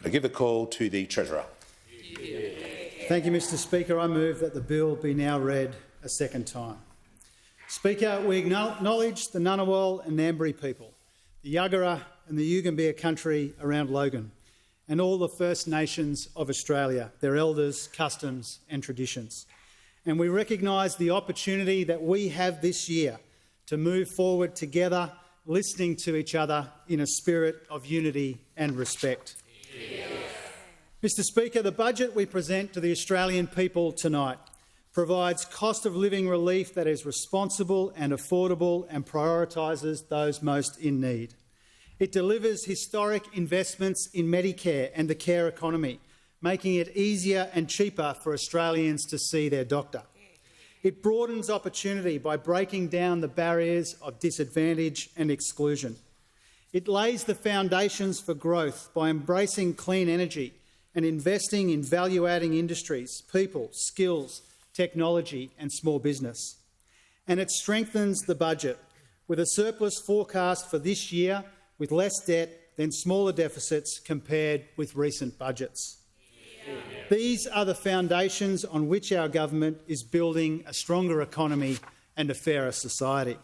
I give the call to the Treasurer. Thank you, Mr Speaker. I move that the bill be now read a second time. Speaker, we acknowledge the Ngunnawal and Ngambri people, the Yuggera and the Yugambeh country around Logan, and all the First Nations of Australia, their elders, customs and traditions. And we recognise the opportunity that we have this year to move forward together, listening to each other in a spirit of unity and respect. Mr Speaker, the budget we present to the Australian people tonight provides cost of living relief that is responsible and affordable and prioritises those most in need. It delivers historic investments in Medicare and the care economy, making it easier and cheaper for Australians to see their doctor. It broadens opportunity by breaking down the barriers of disadvantage and exclusion. It lays the foundations for growth by embracing clean energy and investing in value-adding industries, people, skills, technology and small business. And it strengthens the budget with a surplus forecast for this year with less debt than smaller deficits compared with recent budgets. These are the foundations on which our government is building a stronger economy and a fairer society,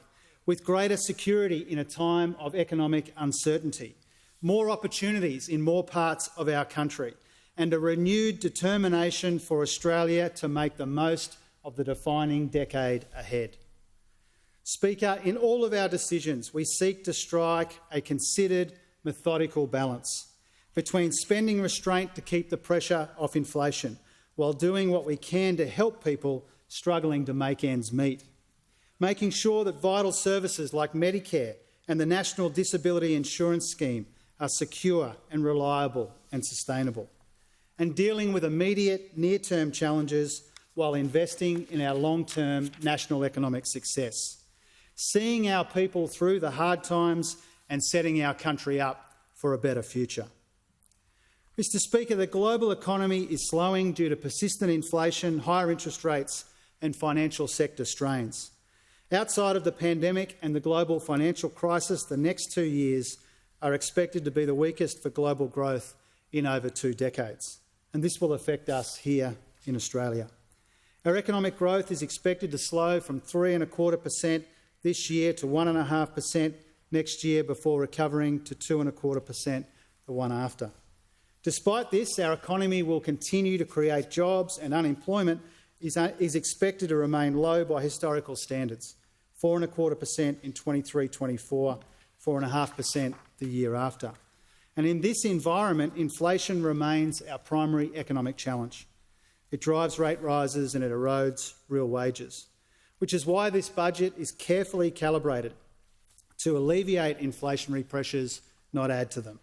with greater security in a time of economic uncertainty, more opportunities in more parts of our country, and a renewed determination for Australia to make the most of the defining decade ahead. Speaker, in all of our decisions, we seek to strike a considered, methodical balance between spending restraint to keep the pressure off inflation, while doing what we can to help people struggling to make ends meet, making sure that vital services like Medicare and the National Disability Insurance Scheme are secure and reliable and sustainable, and dealing with immediate near-term challenges while investing in our long-term national economic success, seeing our people through the hard times and setting our country up for a better future. Mr Speaker, the global economy is slowing due to persistent inflation, higher interest rates and financial sector strains. Outside of the pandemic and the global financial crisis, the next 2 years are expected to be the weakest for global growth in over 2 decades, and this will affect us here in Australia. Our economic growth is expected to slow from 3.25% this year to 1.5% next year before recovering to 2.25% the one after. Despite this, our economy will continue to create jobs and unemployment is expected to remain low by historical standards, 4.25% in 23-24, 4.5% the year after. And in this environment, inflation remains our primary economic challenge. It drives rate rises and it erodes real wages, which is why this budget is carefully calibrated to alleviate inflationary pressures, not add to them.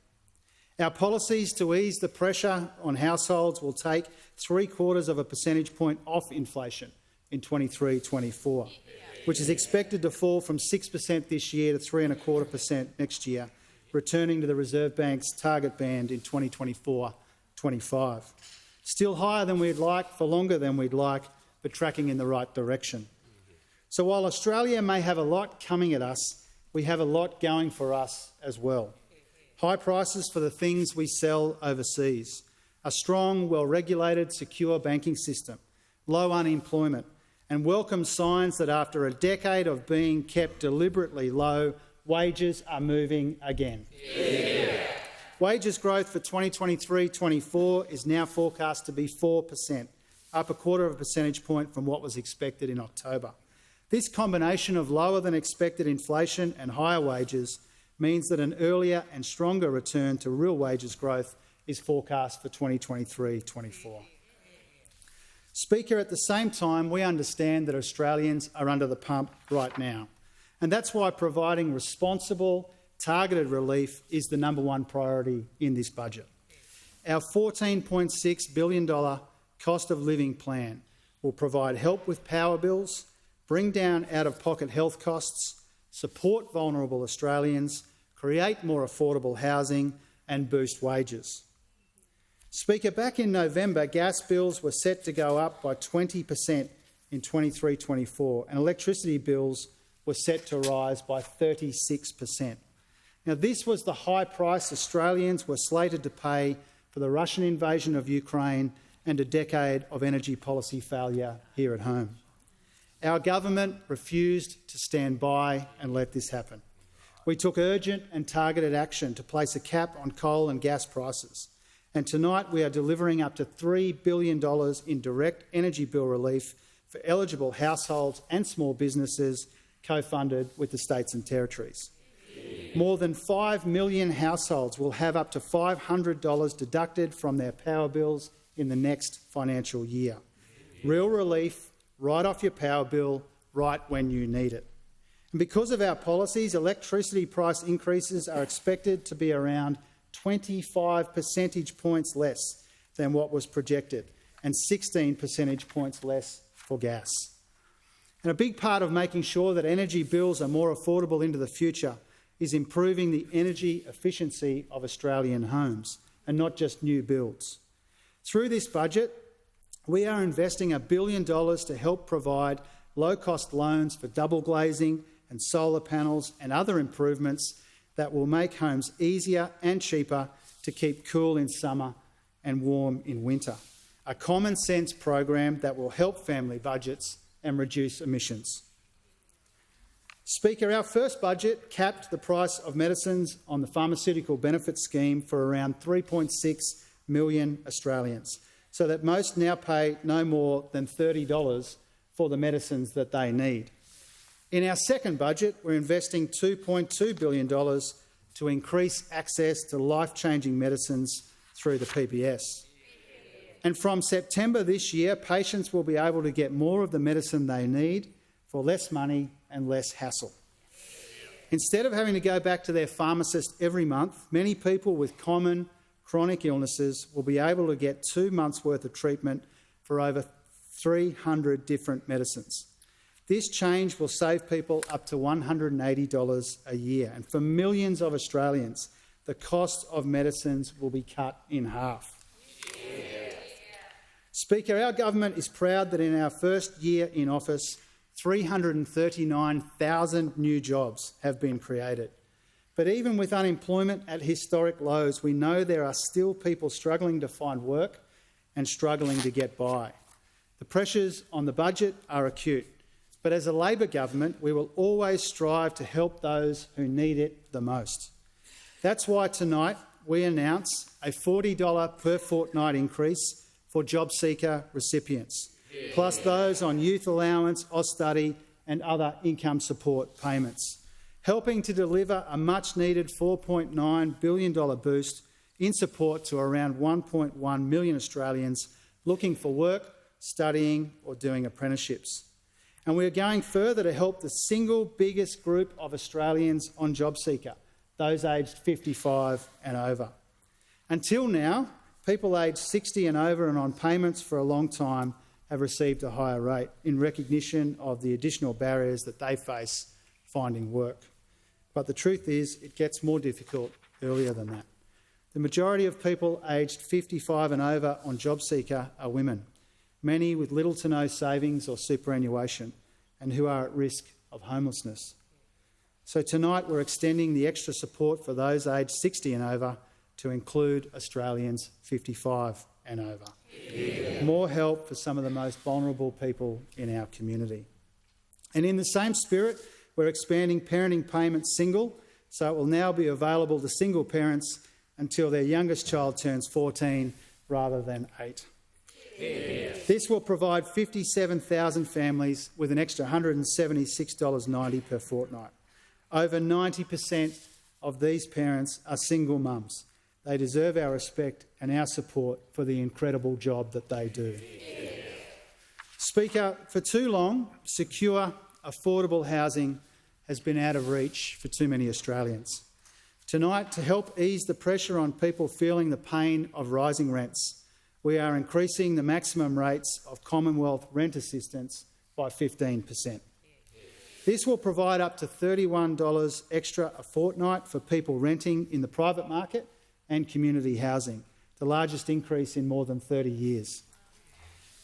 Our policies to ease the pressure on households will take 0.75 percentage point off inflation in 23-24, which is expected to fall from 6% this year to 3.25% next year, returning to the Reserve Bank's target band in 2024-25. Still higher than we'd like, for longer than we'd like, but tracking in the right direction. So while Australia may have a lot coming at us, we have a lot going for us as well. High prices for the things we sell overseas, a strong, well-regulated, secure banking system, low unemployment, and welcome signs that after a decade of being kept deliberately low, wages are moving again. Yeah. Wages growth for 2023-24 is now forecast to be 4%, up 0.25 percentage point from what was expected in October. This combination of lower than expected inflation and higher wages means that an earlier and stronger return to real wages growth is forecast for 2023-24. Speaker, at the same time, we understand that Australians are under the pump right now, and that's why providing responsible, targeted relief is the #1 priority in this budget. Our $14.6 billion cost of living plan will provide help with power bills, bring down out-of-pocket health costs, support vulnerable Australians, create more affordable housing and boost wages. Speaker, back in November, gas bills were set to go up by 20% in 23-24 and electricity bills were set to rise by 36%. Now, this was the high price Australians were slated to pay for the Russian invasion of Ukraine and a decade of energy policy failure here at home. Our government refused to stand by and let this happen. We took urgent and targeted action to place a cap on coal and gas prices, and tonight we are delivering up to $3 billion in direct energy bill relief for eligible households and small businesses co-funded with the states and territories. More than 5 million households will have up to $500 deducted from their power bills in the next financial year. Real relief right off your power bill, right when you need it. And because of our policies, electricity price increases are expected to be around 25 percentage points less than what was projected, and 16 percentage points less for gas. And a big part of making sure that energy bills are more affordable into the future is improving the energy efficiency of Australian homes, and not just new builds. Through this budget, we are investing $1 billion to help provide low-cost loans for double glazing and solar panels and other improvements that will make homes easier and cheaper to keep cool in summer and warm in winter. A common-sense program that will help family budgets and reduce emissions. Speaker, our first budget capped the price of medicines on the pharmaceutical benefit scheme for around 3.6 million Australians, so that most now pay no more than $30 for the medicines that they need. In our second budget, we're investing $2.2 billion to increase access to life-changing medicines through the PBS. And from September this year, patients will be able to get more of the medicine they need for less money and less hassle. Instead of having to go back to their pharmacist every month, many people with common chronic illnesses will be able to get 2 months' worth of treatment for over 300 different medicines. This change will save people up to $180 a year, and for millions of Australians, the cost of medicines will be cut in half. Speaker, our government is proud that in our first year in office, 339,000 new jobs have been created. But even with unemployment at historic lows, we know there are still people struggling to find work and struggling to get by. The pressures on the budget are acute, but as a Labor government, we will always strive to help those who need it the most. That's why tonight we announce a $40 per fortnight increase for JobSeeker recipients, plus those on youth allowance, Austudy and other income support payments, helping to deliver a much-needed $4.9 billion boost in support to around 1.1 million Australians looking for work, studying or doing apprenticeships. And we are going further to help the single biggest group of Australians on JobSeeker, those aged 55 and over. Until now, people aged 60 and over and on payments for a long time have received a higher rate in recognition of the additional barriers that they face finding work. But the truth is, it gets more difficult earlier than that. The majority of people aged 55 and over on JobSeeker are women, many with little to no savings or superannuation, and who are at risk of homelessness. So tonight we're extending the extra support for those aged 60 and over to include Australians 55 and over. Yeah. More help for some of the most vulnerable people in our community. And in the same spirit, we're expanding parenting payments single, so it will now be available to single parents until their youngest child turns 14 rather than 8. Yeah. This will provide 57,000 families with an extra $176.90 per fortnight. Over 90% of these parents are single mums. They deserve our respect and our support for the incredible job that they do. Yeah. Speaker, for too long, secure, affordable housing has been out of reach for too many Australians. Tonight, to help ease the pressure on people feeling the pain of rising rents, we are increasing the maximum rates of Commonwealth rent assistance by 15%. This will provide up to $31 extra a fortnight for people renting in the private market and community housing, the largest increase in more than 30 years.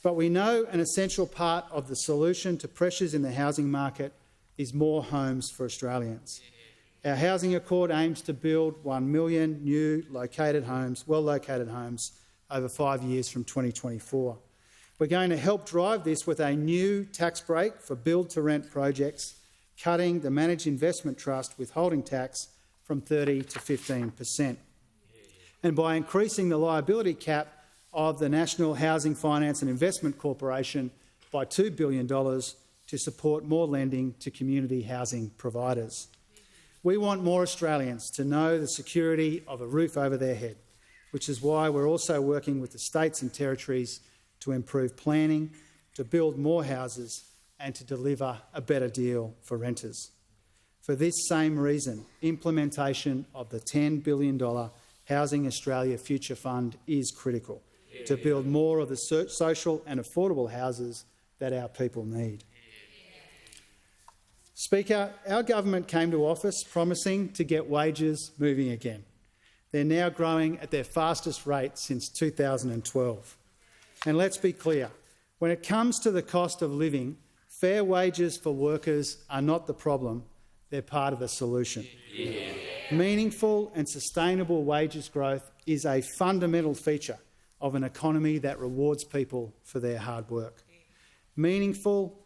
But we know an essential part of the solution to pressures in the housing market is more homes for Australians. Our housing accord aims to build 1 million new well-located homes over 5 years from 2024. We're going to help drive this with a new tax break for build-to-rent projects, cutting the managed investment trust withholding tax from 30 to 15%. And by increasing the liability cap of the National Housing Finance and Investment Corporation by $2 billion to support more lending to community housing providers. We want more Australians to know the security of a roof over their head, which is why we're also working with the states and territories to improve planning, to build more houses and to deliver a better deal for renters. For this same reason, implementation of the $10 billion Housing Australia Future Fund is critical to build more of the social and affordable houses that our people need. Speaker, our government came to office promising to get wages moving again. They're now growing at their fastest rate since 2012. And let's be clear, when it comes to the cost of living, fair wages for workers are not the problem, they're part of the solution. Yeah. Meaningful and sustainable wages growth is a fundamental feature of an economy that rewards people for their hard work. Meaningful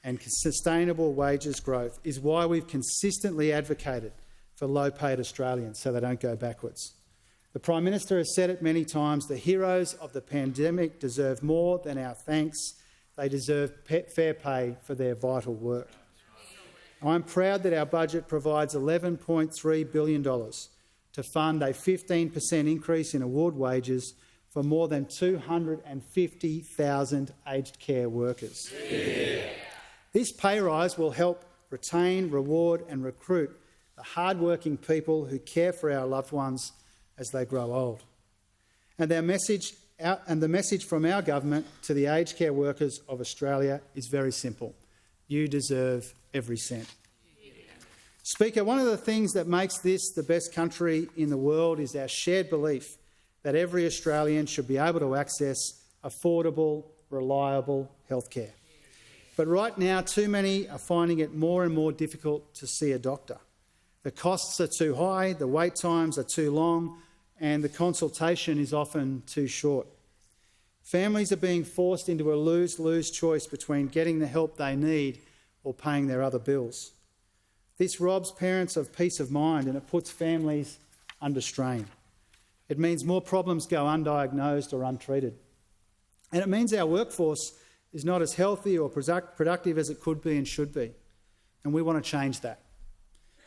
and sustainable wages growth is why we've consistently advocated for low-paid Australians so they don't go backwards. The Prime Minister has said it many times, the heroes of the pandemic deserve more than our thanks. They deserve fair pay for their vital work. I'm proud that our budget provides $11.3 billion to fund a 15% increase in award wages for more than 250,000 aged care workers. Yeah. This pay rise will help retain, reward and recruit the hard-working people who care for our loved ones as they grow old. And the message from our government to the aged care workers of Australia is very simple. You deserve every cent. Yeah. Speaker, one of the things that makes this the best country in the world is our shared belief that every Australian should be able to access affordable, reliable health care. But right now, too many are finding it more and more difficult to see a doctor. The costs are too high, the wait times are too long, and the consultation is often too short. Families are being forced into a lose-lose choice between getting the help they need or paying their other bills. This robs parents of peace of mind and it puts families under strain. It means more problems go undiagnosed or untreated. And it means our workforce is not as healthy or productive as it could be and should be. And we want to change that.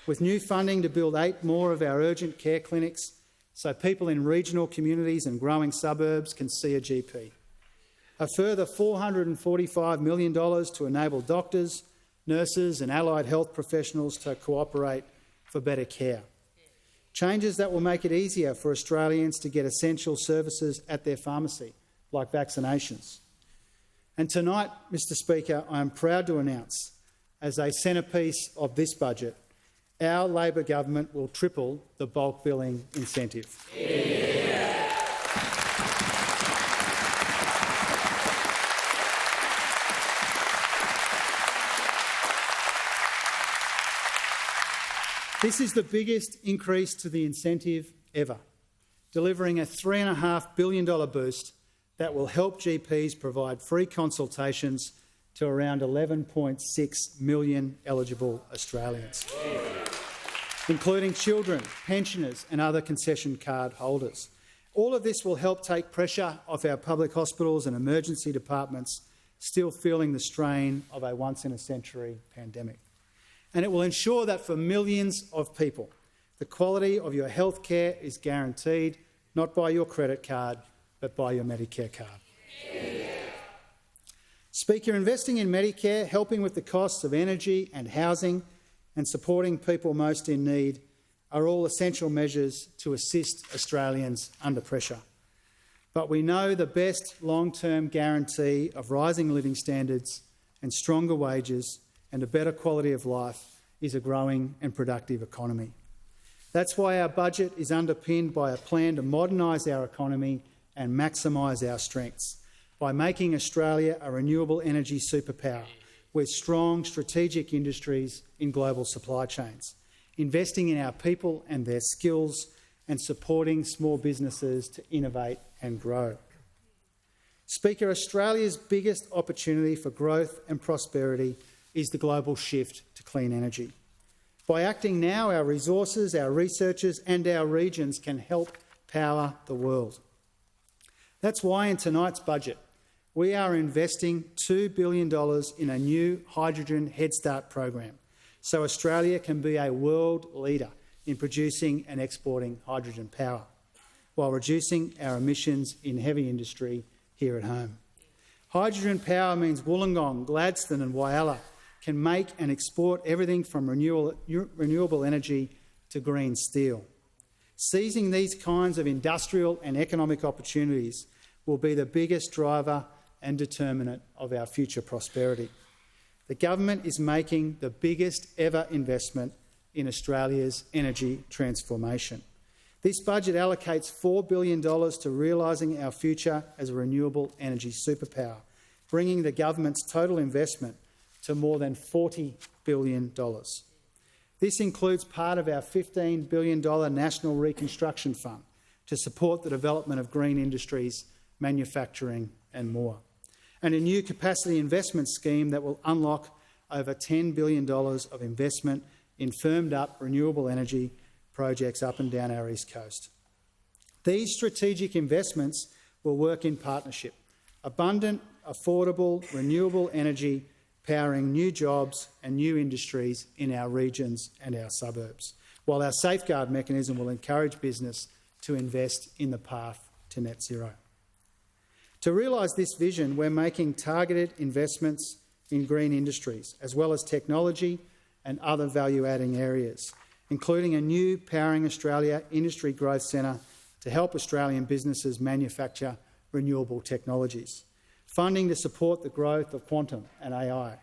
With new funding to build 8 more of our urgent care clinics so people in regional communities and growing suburbs can see a GP. A further $445 million to enable doctors, nurses and allied health professionals to cooperate for better care. Changes that will make it easier for Australians to get essential services at their pharmacy, like vaccinations. And tonight, Mr Speaker, I am proud to announce, as a centrepiece of this budget, our Labor government will triple the bulk billing incentive. Yeah. This is the biggest increase to the incentive ever, delivering a $3.5 billion boost that will help GPs provide free consultations to around 11.6 million eligible Australians, including children, pensioners and other concession card holders. All of this will help take pressure off our public hospitals and emergency departments still feeling the strain of a once-in-a-century pandemic. And it will ensure that for millions of people, the quality of your health care is guaranteed, not by your credit card, but by your Medicare card. Yeah. Speaker, investing in Medicare, helping with the costs of energy and housing and supporting people most in need are all essential measures to assist Australians under pressure. But we know the best long-term guarantee of rising living standards and stronger wages and a better quality of life is a growing and productive economy. That's why our budget is underpinned by a plan to modernise our economy and maximise our strengths by making Australia a renewable energy superpower with strong strategic industries in global supply chains investing in our people and their skills, and supporting small businesses to innovate and grow. Speaker, Australia's biggest opportunity for growth and prosperity is the global shift to clean energy. By acting now, our resources, our researchers and our regions can help power the world. That's why in tonight's budget we are investing $2 billion in a new hydrogen Head Start program so Australia can be a world leader in producing and exporting hydrogen power while reducing our emissions in heavy industry here at home. Hydrogen power means Wollongong, Gladstone and Whyalla can make and export everything from renewable energy to green steel. Seizing these kinds of industrial and economic opportunities will be the biggest driver and determinant of our future prosperity. The government is making the biggest ever investment in Australia's energy transformation. This budget allocates $4 billion to realising our future as a renewable energy superpower, bringing the government's total investment to more than $40 billion. This includes part of our $15 billion National Reconstruction Fund to support the development of green industries, manufacturing and more, and a new capacity investment scheme that will unlock over $10 billion of investment in firmed-up renewable energy projects up and down our East Coast. These strategic investments will work in partnership. Abundant, affordable, renewable energy powering new jobs and new industries in our regions and our suburbs, while our safeguard mechanism will encourage business to invest in the path to net zero. To realise this vision, we're making targeted investments in green industries, as well as technology and other value-adding areas, including a new Powering Australia Industry Growth Centre to help Australian businesses manufacture renewable technologies, funding to support the growth of quantum and AI,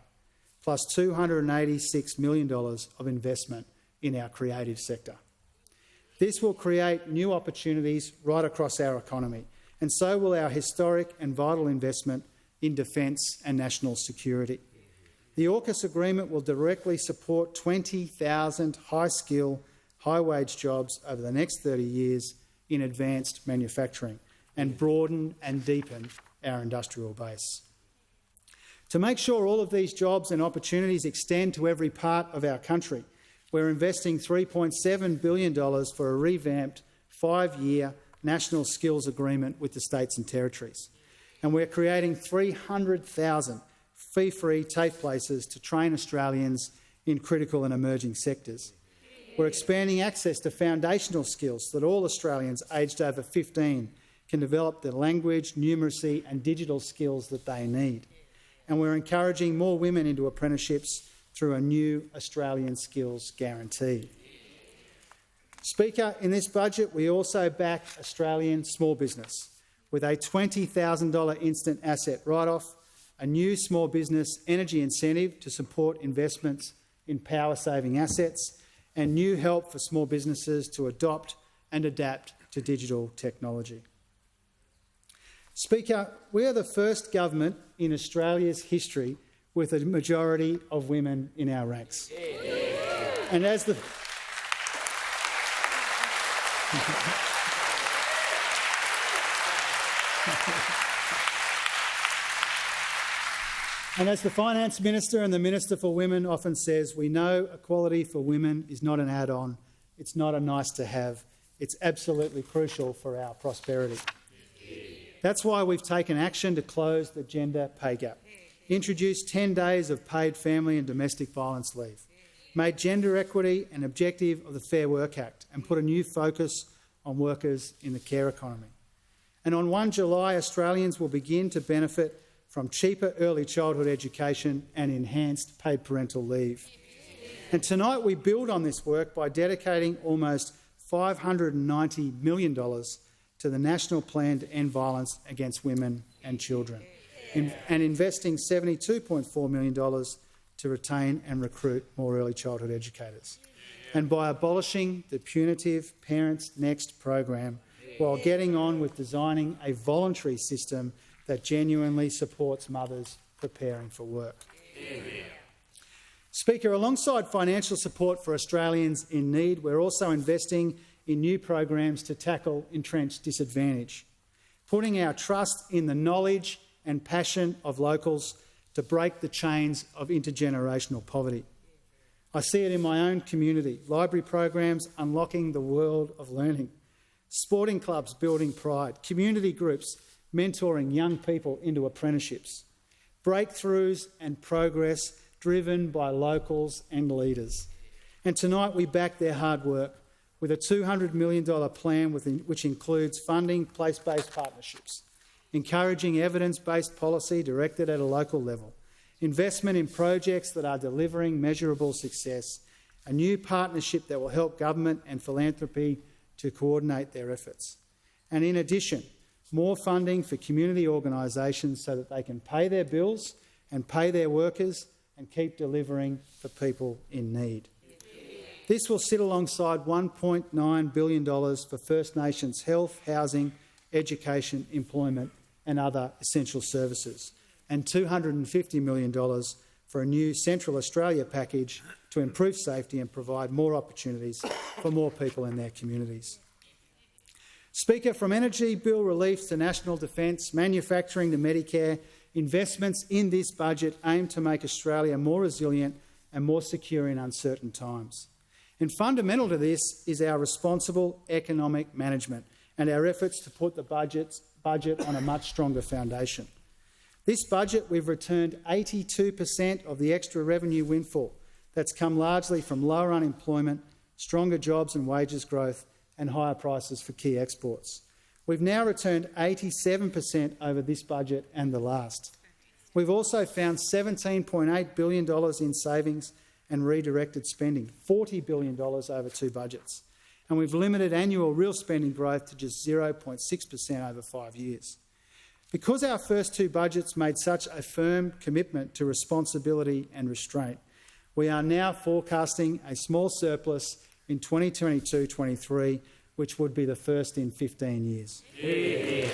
plus $286 million of investment in our creative sector. This will create new opportunities right across our economy, and so will our historic and vital investment in defence and national security. The AUKUS agreement will directly support 20,000 high-skill, high-wage jobs over the next 30 years in advanced manufacturing and broaden and deepen our industrial base. To make sure all of these jobs and opportunities extend to every part of our country, we're investing $3.7 billion for a revamped 5-year national skills agreement with the states and territories. And we're creating 300,000 fee-free TAFE places to train Australians in critical and emerging sectors. We're expanding access to foundational skills so that all Australians aged over 15 can develop the language, numeracy and digital skills that they need. And we're encouraging more women into apprenticeships through a new Australian Skills Guarantee. Speaker, in this budget we also back Australian small business with a $20,000 instant asset write-off, a new small business energy incentive to support investments in power-saving assets, and new help for small businesses to adopt and adapt to digital technology. Speaker, we are the first government in Australia's history with a majority of women in our ranks. And as the And as the Finance Minister and the Minister for Women often says, we know equality for women is not an add-on, it's not a nice-to-have, it's absolutely crucial for our prosperity. That's why we've taken action to close the gender pay gap, introduced 10 days of paid family and domestic violence leave, made gender equity an objective of the Fair Work Act and put a new focus on workers in the care economy. And on 1 July, Australians will begin to benefit from cheaper early childhood education and enhanced paid parental leave. And tonight we build on this work by dedicating almost $590 million to the National Plan to End Violence Against Women and Children, and investing $72.4 million to retain and recruit more early childhood educators, and by abolishing the punitive Parents Next program while getting on with designing a voluntary system that genuinely supports mothers preparing for work. Speaker, alongside financial support for Australians in need, we're also investing in new programs to tackle entrenched disadvantage, putting our trust in the knowledge and passion of locals to break the chains of intergenerational poverty. I see it in my own community, library programs unlocking the world of learning, sporting clubs building pride, community groups mentoring young people into apprenticeships, breakthroughs and progress driven by locals and leaders. And tonight we back their hard work with a $200 million plan which includes funding place-based partnerships, encouraging evidence-based policy directed at a local level, investment in projects that are delivering measurable success, a new partnership that will help government and philanthropy to coordinate their efforts. And in addition, more funding for community organisations so that they can pay their bills and pay their workers and keep delivering for people in need. This will sit alongside $1.9 billion for First Nations health, housing, education, employment and other essential services, and $250 million for a new Central Australia package to improve safety and provide more opportunities for more people in their communities. Speaker, from energy bill relief to national defence, manufacturing to Medicare, investments in this budget aim to make Australia more resilient and more secure in uncertain times. And fundamental to this is our responsible economic management and our efforts to put the budget on a much stronger foundation. This budget, we've returned 82% of the extra revenue windfall that's come largely from lower unemployment, stronger jobs and wages growth and higher prices for key exports. We've now returned 87% over this budget and the last. We've also found $17.8 billion in savings and redirected spending, $40 billion over two budgets. And we've limited annual real spending growth to just 0.6% over 5 years. Because our first two budgets made such a firm commitment to responsibility and restraint, we are now forecasting a small surplus in 2022-23, which would be the first in 15 years. Yeah.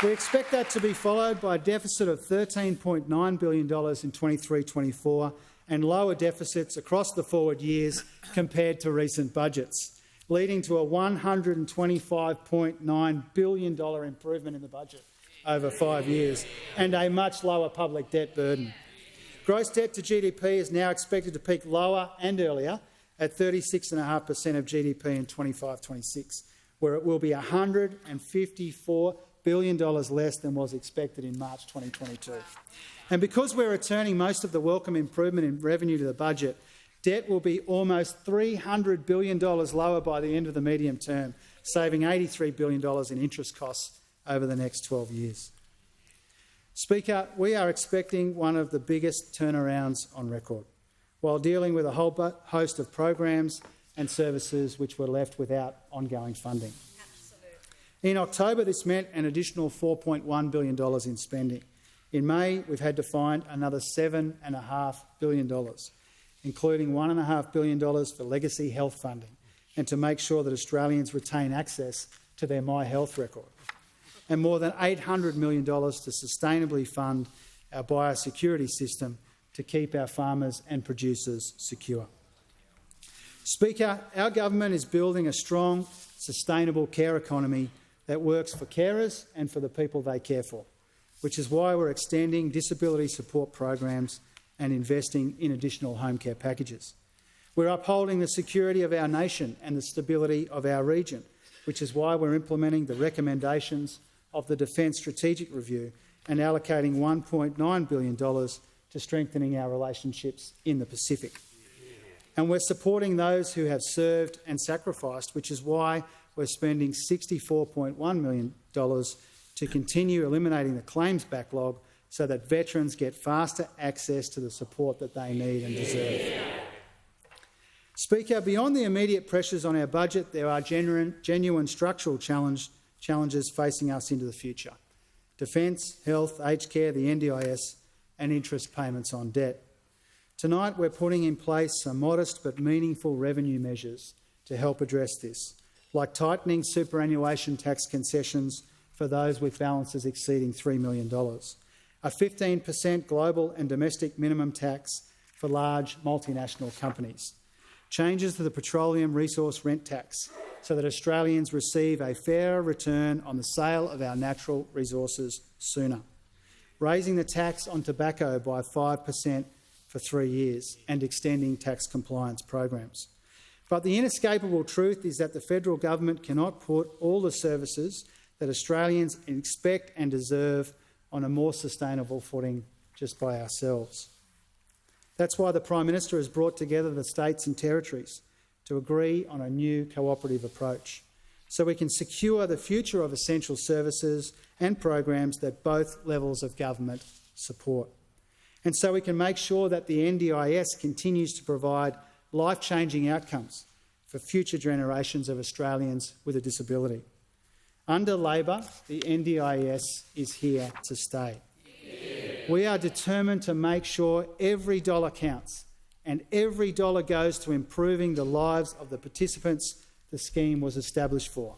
We expect that to be followed by a deficit of $13.9 billion in 23-24 and lower deficits across the forward years compared to recent budgets, leading to a $125.9 billion improvement in the budget over 5 years and a much lower public debt burden. Gross debt to GDP is now expected to peak lower and earlier at 36.5% of GDP in 25-26, where it will be $154 billion less than was expected in March 2022. And because we're returning most of the welcome improvement in revenue to the budget, debt will be almost $300 billion lower by the end of the medium term, saving $83 billion in interest costs over the next 12 years. Speaker, we are expecting one of the biggest turnarounds on record, while dealing with a whole host of programs and services which were left without ongoing funding. In October, this meant an additional $4.1 billion in spending. In May, we've had to find another $7.5 billion, including $1.5 billion for legacy health funding and to make sure that Australians retain access to their My Health record, and more than $800 million to sustainably fund our biosecurity system to keep our farmers and producers secure. Speaker, our government is building a strong, sustainable care economy that works for carers and for the people they care for, which is why we're extending disability support programs and investing in additional home care packages. We're upholding the security of our nation and the stability of our region, which is why we're implementing the recommendations of the Defence Strategic Review and allocating $1.9 billion to strengthening our relationships in the Pacific. And we're supporting those who have served and sacrificed, which is why we're spending $64.1 million to continue eliminating the claims backlog so that veterans get faster access to the support that they need and deserve. Speaker, beyond the immediate pressures on our budget, there are genuine structural challenges facing us into the future: defence, health, aged care, the NDIS and interest payments on debt. Tonight we're putting in place some modest but meaningful revenue measures to help address this, like tightening superannuation tax concessions for those with balances exceeding $3 million, a 15% global and domestic minimum tax for large multinational companies, changes to the petroleum resource rent tax so that Australians receive a fairer return on the sale of our natural resources sooner, raising the tax on tobacco by 5% for 3 years and extending tax compliance programs. But the inescapable truth is that the federal government cannot put all the services that Australians expect and deserve on a more sustainable footing just by ourselves. That's why the Prime Minister has brought together the states and territories to agree on a new cooperative approach so we can secure the future of essential services and programs that both levels of government support. And so we can make sure that the NDIS continues to provide life-changing outcomes for future generations of Australians with a disability. Under Labor, the NDIS is here to stay. We are determined to make sure every dollar counts and every dollar goes to improving the lives of the participants the scheme was established for.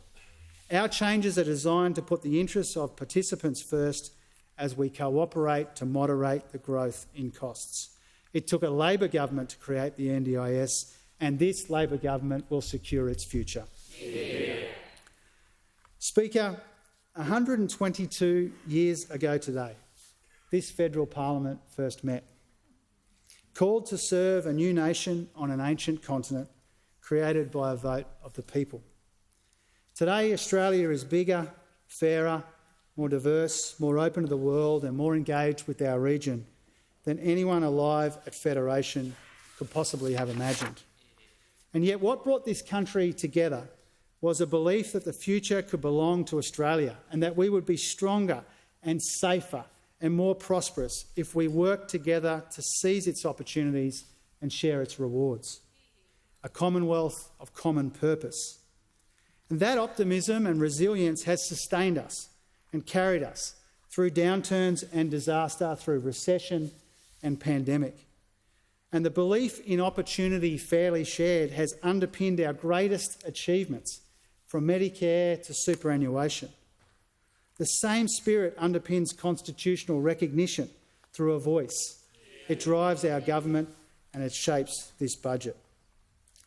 Our changes are designed to put the interests of participants first as we cooperate to moderate the growth in costs. It took a Labor government to create the NDIS, and this Labor government will secure its future. Yeah. Speaker, 122 years ago today, this federal parliament first met, called to serve a new nation on an ancient continent created by a vote of the people. Today, Australia is bigger, fairer, more diverse, more open to the world and more engaged with our region than anyone alive at Federation could possibly have imagined. And yet what brought this country together was a belief that the future could belong to Australia and that we would be stronger and safer and more prosperous if we worked together to seize its opportunities and share its rewards. A commonwealth of common purpose. And that optimism and resilience has sustained us and carried us through downturns and disaster, through recession and pandemic. And the belief in opportunity fairly shared has underpinned our greatest achievements, from Medicare to superannuation. The same spirit underpins constitutional recognition through a voice. It drives our government and it shapes this budget.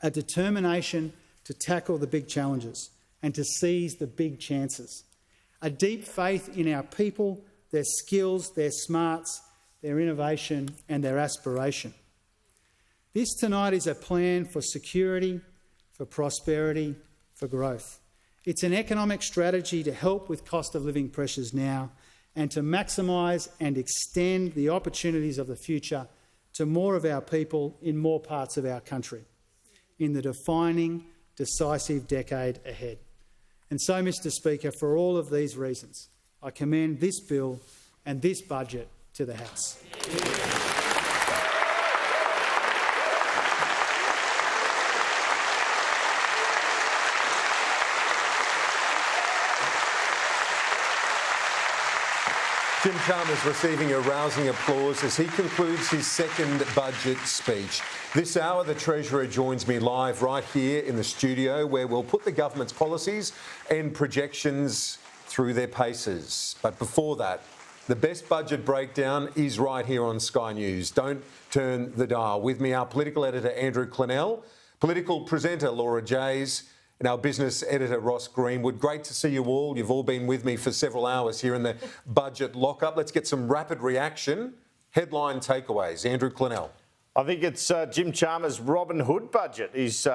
A determination to tackle the big challenges and to seize the big chances. A deep faith in our people, their skills, their smarts, their innovation and their aspiration. This tonight is a plan for security, for prosperity, for growth. It's an economic strategy to help with cost of living pressures now and to maximise and extend the opportunities of the future to more of our people in more parts of our country in the defining, decisive decade ahead. And so, Mr Speaker, for all of these reasons, I commend this bill and this budget to the House. Jim Chalmers receiving a rousing applause as he concludes his second budget speech. This hour, the Treasurer joins me live right here in the studio, where we'll put the government's policies and projections through their paces. But before that, the best budget breakdown is right here on Sky News. Don't turn the dial. With me, our political editor, Andrew Clennell, political presenter, Laura Jays, and our business editor, Ross Greenwood. Great to see you all. You've all been with me for several hours here in the budget lockup. Let's get some rapid reaction. Headline takeaways. Andrew Clennell. I think it's Jim Chalmers' Robin Hood budget. He's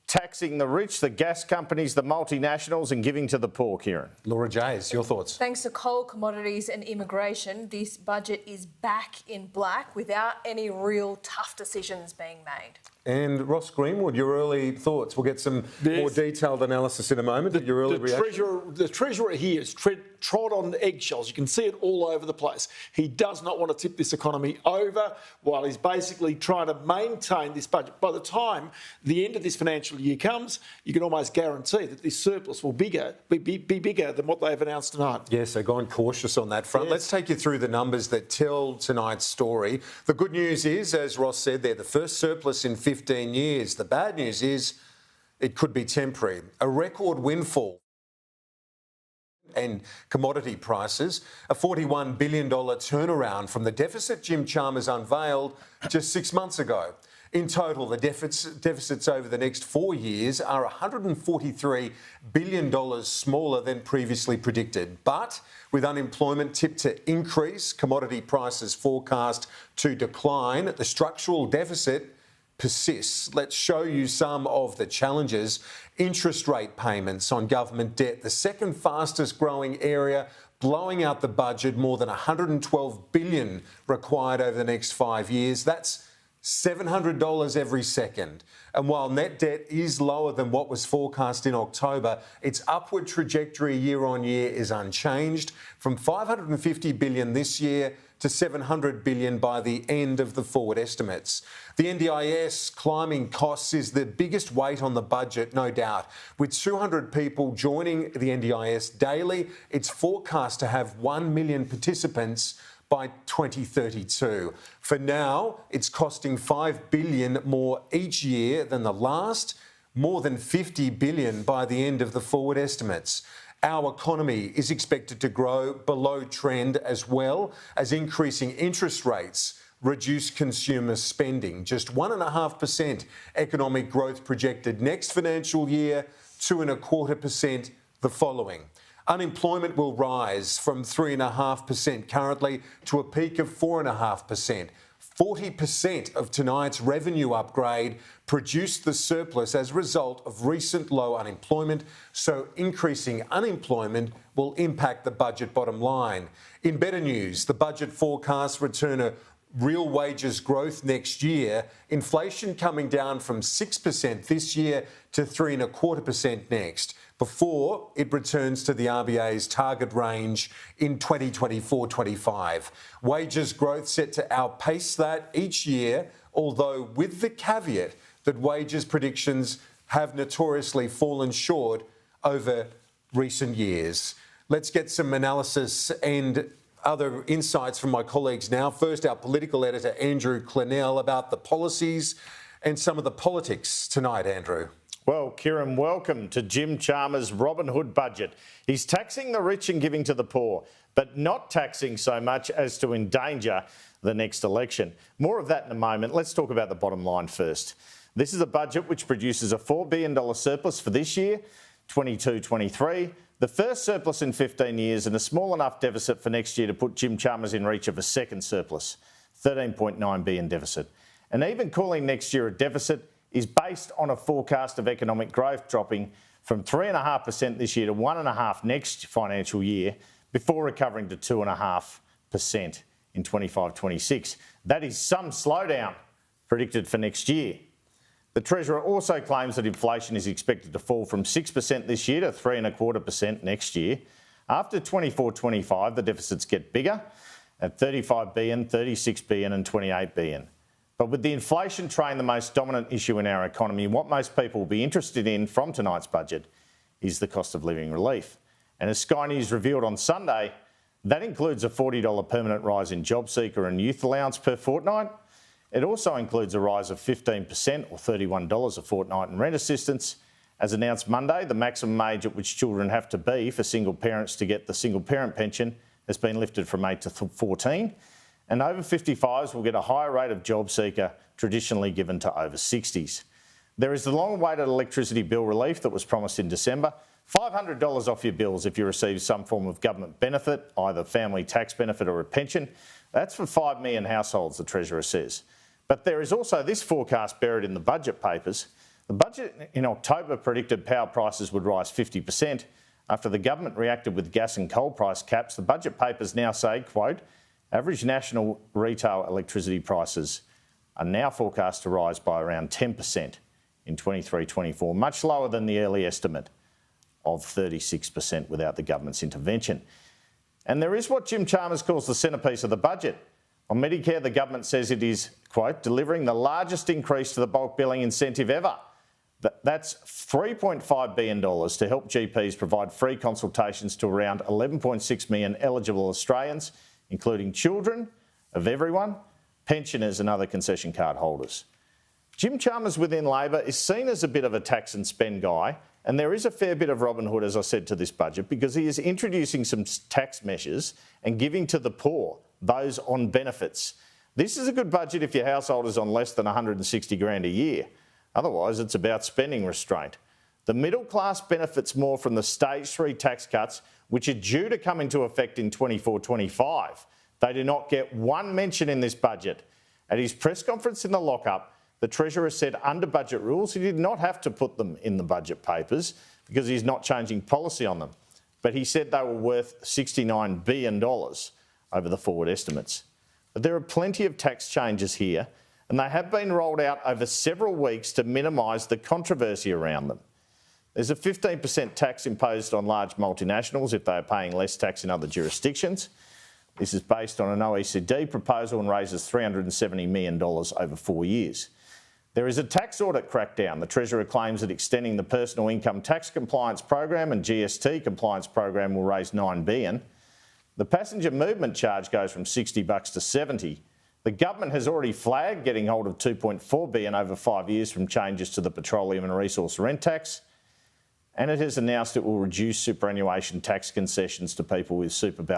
taxing the rich, the gas companies, the multinationals and giving to the poor, Kieran. Laura Jays, your thoughts? Thanks to coal, commodities and immigration, this budget is back in black without any real tough decisions being made. And Ross Greenwood, your early thoughts. We'll get some more detailed analysis in a moment. The Treasurer here is trod on eggshells. You can see it all over the place. He does not want to tip this economy over while he's basically trying to maintain this budget. By the time the end of this financial year comes, you can almost guarantee that this surplus will be bigger than what they've announced tonight. Yes, they're going cautious on that front. Yes. Let's take you through the numbers that tell tonight's story. The good news is, as Ross said, they're the first surplus in 15 years. The bad news is it could be temporary. A record windfall and commodity prices, a $41 billion turnaround from the deficit Jim Chalmers unveiled just 6 months ago. In total, the deficits over the next 4 years are $143 billion smaller than previously predicted. But with unemployment tipped to increase, commodity prices forecast to decline, the structural deficit persists. Let's show you some of the challenges. Interest rate payments on government debt, the second fastest growing area, blowing out the budget, more than $112 billion required over the next 5 years. That's $700 every second. And while net debt is lower than what was forecast in October, its upward trajectory year on year is unchanged, from $550 billion this year to $700 billion by the end of the forward estimates. The NDIS climbing costs is the biggest weight on the budget, no doubt. With 200 people joining the NDIS daily, it's forecast to have 1 million participants by 2032. For now, it's costing $5 billion more each year than the last, more than $50 billion by the end of the forward estimates. Our economy is expected to grow below trend, as well as increasing interest rates reduce consumer spending. Just 1.5% economic growth projected next financial year, 2.25% the following. Unemployment will rise from 3.5% currently to a peak of 4.5%. 40% of tonight's revenue upgrade produced the surplus as a result of recent low unemployment, so increasing unemployment will impact the budget bottom line. In better news, the budget forecasts return a real wages growth next year, inflation coming down from 6% this year to 3.25% next, before it returns to the RBA's target range in 2024-25. Wages growth set to outpace that each year, although with the caveat that wages predictions have notoriously fallen short over recent years. Let's get some analysis and other insights from my colleagues now. First, our political editor, Andrew Clennell, about the policies and some of the politics tonight, Andrew. Well, Kieran, welcome to Jim Chalmers' Robin Hood budget. He's taxing the rich and giving to the poor, but not taxing so much as to endanger the next election. More of that in a moment. Let's talk about the bottom line first. This is a budget which produces a $4 billion surplus for this year, 22-23, the first surplus in 15 years, and a small enough deficit for next year to put Jim Chalmers in reach of a second surplus, $13.9 billion deficit. And even calling next year a deficit is based on a forecast of economic growth dropping from 3.5% this year to 1.5% next financial year, before recovering to 2.5% in 25-26. That is some slowdown predicted for next year. The Treasurer also claims that inflation is expected to fall from 6% this year to 3.25% next year. After 24-25, the deficits get bigger at $35 billion, $36 billion and $28 billion. But with the inflation train the most dominant issue in our economy, what most people will be interested in from tonight's budget is the cost of living relief. And as Sky News revealed on Sunday, that includes a $40 permanent rise in JobSeeker and youth allowance per fortnight. It also includes a rise of 15% or $31 a fortnight in rent assistance. As announced Monday, the maximum age at which children have to be for single parents to get the single parent pension has been lifted from 8 to 14. And over 55s will get a higher rate of JobSeeker, traditionally given to over 60s. There is the long-awaited electricity bill relief that was promised in December. $500 off your bills if you receive some form of government benefit, either family tax benefit or a pension. That's for 5 million households, the Treasurer says. But there is also this forecast buried in the budget papers. The budget in October predicted power prices would rise 50%. After the government reacted with gas and coal price caps, the budget papers now say, quote, average national retail electricity prices are now forecast to rise by around 10% in 23-24, much lower than the early estimate of 36% without the government's intervention. And there is what Jim Chalmers calls the centrepiece of the budget. On Medicare, the government says it is, quote, delivering the largest increase to the bulk billing incentive ever. That's $3.5 billion to help GPs provide free consultations to around 11.6 million eligible Australians, including children of everyone, pensioners and other concession card holders. Jim Chalmers within Labor is seen as a bit of a tax and spend guy, and there is a fair bit of Robin Hood, as I said, to this budget, because he is introducing some tax measures and giving to the poor, those on benefits. This is a good budget if your household is on less than 160 grand a year. Otherwise, it's about spending restraint. The middle class benefits more from the Stage 3 tax cuts, which are due to come into effect in 24-25. They do not get one mention in this budget. At his press conference in the lockup, the Treasurer said under budget rules he did not have to put them in the budget papers because he's not changing policy on them. But he said they were worth $69 billion over the forward estimates. But there are plenty of tax changes here, and they have been rolled out over several weeks to minimise the controversy around them. There's a 15% tax imposed on large multinationals if they are paying less tax in other jurisdictions. This is based on an OECD proposal and raises $370 million over 4 years. There is a tax audit crackdown. The Treasurer claims that extending the personal income tax compliance program and GST compliance program will raise $9 billion. The passenger movement charge goes from $60 to $70. The government has already flagged getting hold of $2.4 billion over 5 years from changes to the petroleum and resource rent tax. And it has announced it will reduce superannuation tax concessions to people with super balance.